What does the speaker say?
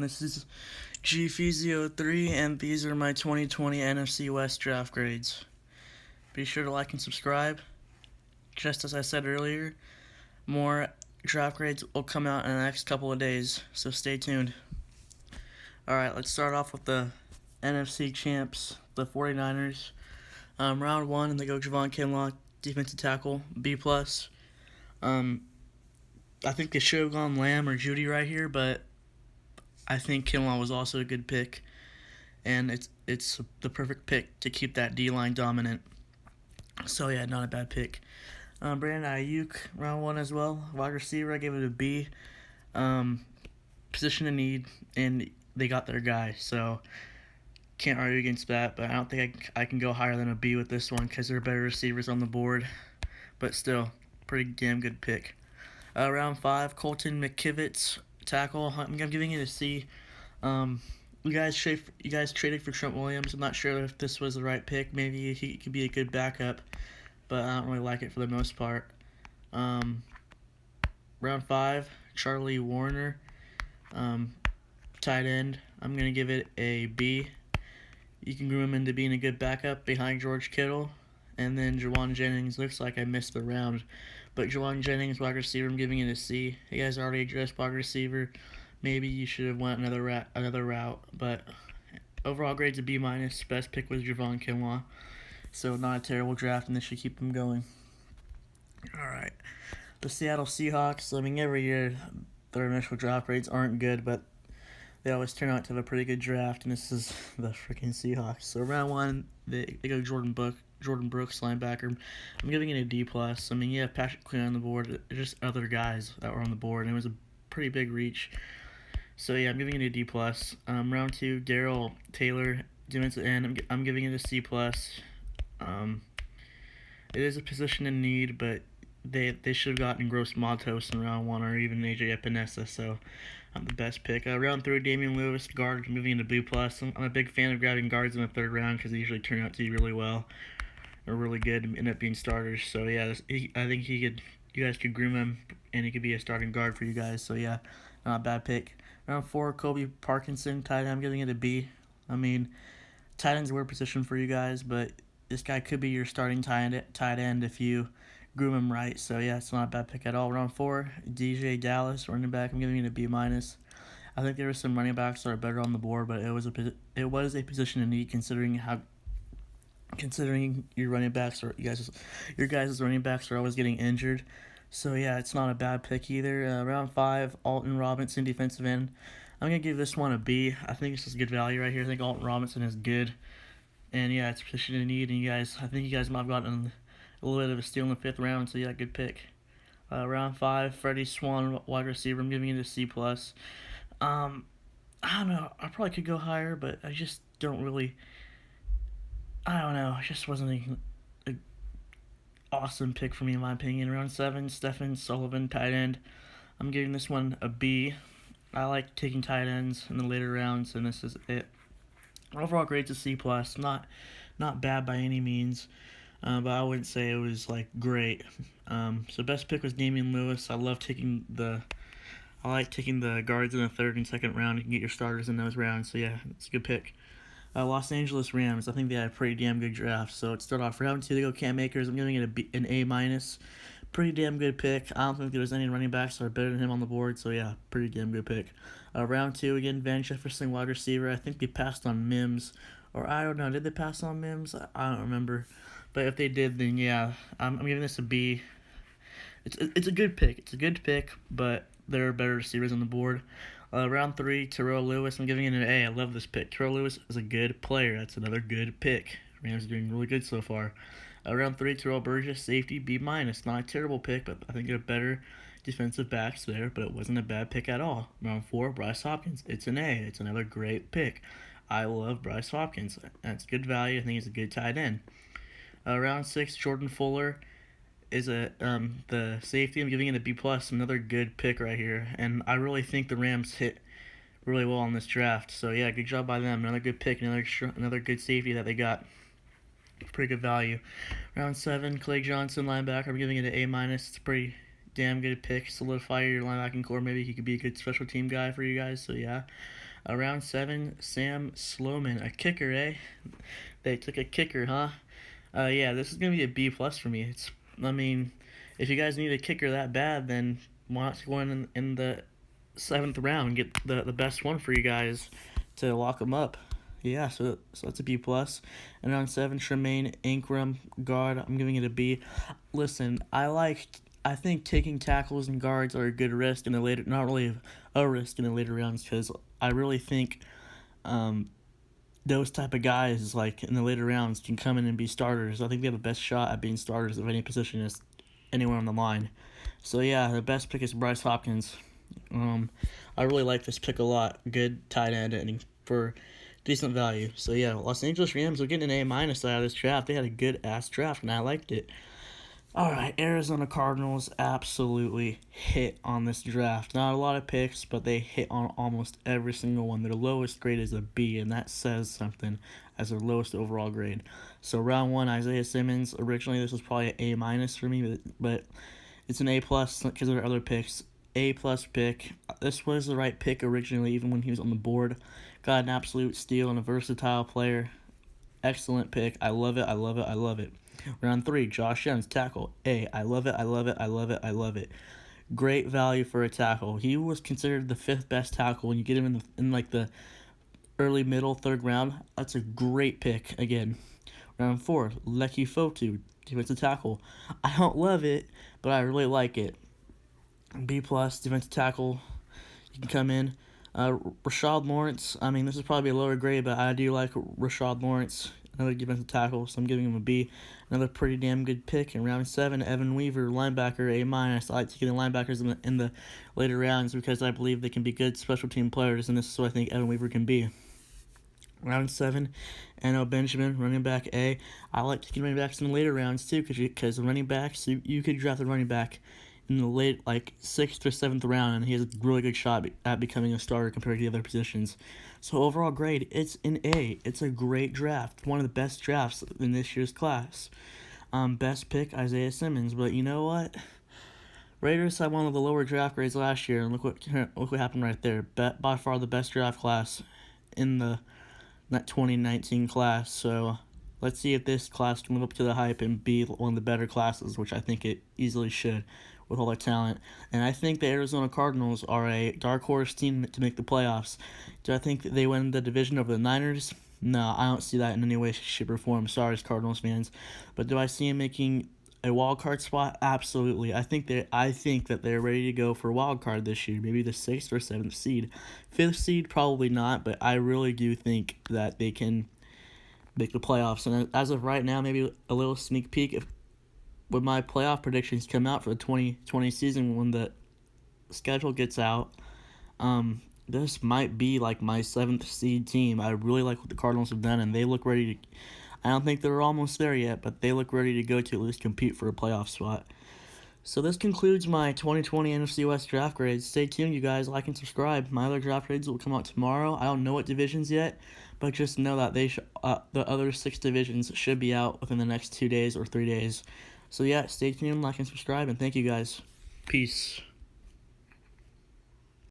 This is GFeezio3, and these are my 2020 NFC West draft grades. Be sure to like and subscribe. Just as I said earlier, more draft grades will come out in the next couple of days, so stay tuned. Alright, let's start off with the NFC champs, the 49ers. Round 1, they go Javon Kinlaw, defensive tackle, B+. I think they should have gone Lamb or Judy right here, but I think Kinlaw was also a good pick, and it's the perfect pick to keep that D-line dominant. So yeah, not a bad pick. Brandon Ayuk, round 1 as well. Wide receiver, I gave it a B. Position of need, and they got their guy, so can't argue against that, but I don't think I can go higher than a B with this one because there are better receivers on the board, but still, pretty damn good pick. Round 5, Colton McKivitz, tackle. I'm giving it a C. You guys traded for Trent Williams. I'm not sure if this was the right pick. Maybe he could be a good backup, but I don't really like it for the most part. Round 5, Charlie Warner, tight end. I'm going to give it a B. You can groom him into being a good backup behind George Kittle. And then Juwan Jennings, looks like I missed the round. But Juwan Jennings, wide receiver, I'm giving it a C. You guys already addressed wide receiver. Maybe you should have went another route. But overall grade's a B-. Best pick was Javon Kinlaw. So not a terrible draft, and this should keep them going. Alright. The Seattle Seahawks, I mean, every year their initial draft grades aren't good, but they always turn out to have a pretty good draft, and this is the freaking Seahawks. So round 1, they go Jordan Brooks, linebacker. I'm giving it a D+. I mean, yeah, Patrick Quinn on the board, just other guys that were on the board, and it was a pretty big reach. So yeah, I'm giving it a D+. Round 2, Darrell Taylor, defensive end. I'm giving it a C+. It is a position in need, but they should have gotten Gross Matos in round 1, or even AJ Epinesa, so I'm the best pick. Round 3, Damian Lewis, guard, moving into B+. I'm a big fan of grabbing guards in the 3rd round because they usually turn out to do really well, or really good, and end up being starters. So yeah, I think you guys could groom him, and he could be a starting guard for you guys. So yeah, not a bad pick. Round 4, Kobe Parkinson, tight end. I'm giving it a B. I mean, tight end's a weird position for you guys, but this guy could be your starting tight end if you groom him right. So yeah, it's not a bad pick at all. Round 4, DJ Dallas, running back. I'm giving it a B-. I think there were some running backs that are better on the board, but it was a position in need considering your running backs or your guys' running backs are always getting injured. So yeah, it's not a bad pick either. Round 5, Alton Robinson, defensive end. I'm gonna give this one a B. I think this is good value right here. I think Alton Robinson is good, and yeah, it's a position in need. And I think you guys might have gotten a little bit of a steal in the 5th round. So yeah, good pick. Round 5, Freddie Swan, wide receiver. I'm giving it a C+. I don't know. I probably could go higher, but I just don't really. I don't know. It just wasn't a awesome pick for me, in my opinion. Round 7, Stephen Sullivan, tight end. I'm giving this one a B. I like taking tight ends in the later rounds, and this is it. Overall grade's a C+. Not bad by any means, but I wouldn't say it was like great. So best pick was Damian Lewis. I like taking the guards in the 3rd and 2nd round. You can get your starters in those rounds. So yeah, it's a good pick. Los Angeles Rams, I think they had a pretty damn good draft. So let's start off round 2, they go Cam Akers. I'm giving it an A-. Pretty damn good pick. I don't think there was any running backs that are better than him on the board. So yeah, pretty damn good pick. Round 2, again, Van Jefferson, wide receiver. I think they passed on Mims. Or I don't know, did they pass on Mims? I don't remember. But if they did, then yeah, I'm giving this a B. It's a good pick. It's a good pick, but there are better receivers on the board. Round 3, Terrell Lewis. I'm giving it an A. I love this pick. Terrell Lewis is a good player. That's another good pick. Rams are doing really good so far. Round 3, Terrell Burgess, safety, B-. Not a terrible pick, but I think there are better defensive backs there, but it wasn't a bad pick at all. Round 4, Bryce Hopkins. It's an A. It's another great pick. I love Bryce Hopkins. That's good value. I think he's a good tight end. Round 6, Jordan Fuller is the safety. I'm giving it a B+. Another good pick right here, and I really think the Rams hit really well on this draft. So yeah, good job by them. Another good pick, another good safety that they got. Pretty good value. Round 7, Clay Johnson, linebacker. I'm giving it an A-. It's a pretty damn good pick. Solidify your linebacking core. Maybe he could be a good special team guy for you guys. So yeah. Round 7, Sam Sloman, a kicker, eh? They took a kicker, huh? Yeah, this is gonna be a B plus for me. I mean, if you guys need a kicker that bad, then why not go in the 7th round and get the best one for you guys to lock them up? Yeah, so that's a B plus. And round 7, Tremaine Ankrum, guard. I'm giving it a B. Listen, I think taking tackles and guards are a good risk in the later, not really a risk in the later rounds, because I really think um, those type of guys like in the later rounds can come in and be starters. I think they have the best shot at being starters of any position is anywhere on the line. So yeah, the best pick is Bryce Hopkins. I really like this pick a lot. Good tight end and for decent value. So yeah, Los Angeles Rams are getting an A minus out of this draft. They had a good ass draft and I liked it. Alright, Arizona Cardinals absolutely hit on this draft. Not a lot of picks, but they hit on almost every single one. Their lowest grade is a B, and that says something as their lowest overall grade. So round 1, Isaiah Simmons. Originally, this was probably an A minus for me, but it's an A plus because of their other picks. A plus pick. This was the right pick originally, even when he was on the board. Got an absolute steal and a versatile player. Excellent pick. I love it. I love it. I love it. Round 3, Josh Jones, tackle. A. I love it. I love it. I love it. I love it. Great value for a tackle. He was considered the 5th best tackle. When you get him in like the early, middle, 3rd round, that's a great pick. Again, round 4, Lecky Fotu, defensive tackle. I don't love it, but I really like it. B plus defensive tackle. You can come in. Rashad Lawrence. I mean, this is probably a lower grade, but I do like Rashad Lawrence. Another defensive tackle, so I'm giving him a B. Another pretty damn good pick in round 7. Evan Weaver, linebacker, A minus. I like taking the linebackers in the later rounds because I believe they can be good special team players, and this is what I think Evan Weaver can be. Round 7, Eno Benjamin, running back A. I like taking running backs in the later rounds too because running backs, you could draft a running back in the late, like 6th or 7th round, and he has a really good shot at becoming a starter compared to the other positions. So overall grade, it's an A. It's a great draft, one of the best drafts in this year's class. Best pick, Isaiah Simmons, but you know what? Raiders had one of the lower draft grades last year, and look what happened right there. By far the best draft class in the 2019 class. So let's see if this class can live up to the hype and be one of the better classes, which I think it easily should with all their talent. And I think the Arizona Cardinals are a dark horse team to make the playoffs. Do I think that they win the division over the Niners? No, I don't see that in any way, shape, or form. Sorry, Cardinals fans. But do I see them making a wild card spot? Absolutely. I think that they're ready to go for a wild card this year. Maybe the 6th or 7th seed. 5th seed, probably not, but I really do think that they can make the playoffs. And as of right now, maybe a little sneak peek when my playoff predictions come out for the 2020 season when the schedule gets out, this might be like my 7th seed team. I really like what the Cardinals have done, and they look ready to. I don't think they're almost there yet, but they look ready to go to at least compete for a playoff spot. So this concludes my 2020 NFC West draft grades. Stay tuned, you guys. Like and subscribe. My other draft grades will come out tomorrow. I don't know what divisions yet, but just know that the other 6 divisions should be out within the next 2 days or 3 days. So yeah, stay tuned, like and subscribe, and thank you guys. Peace.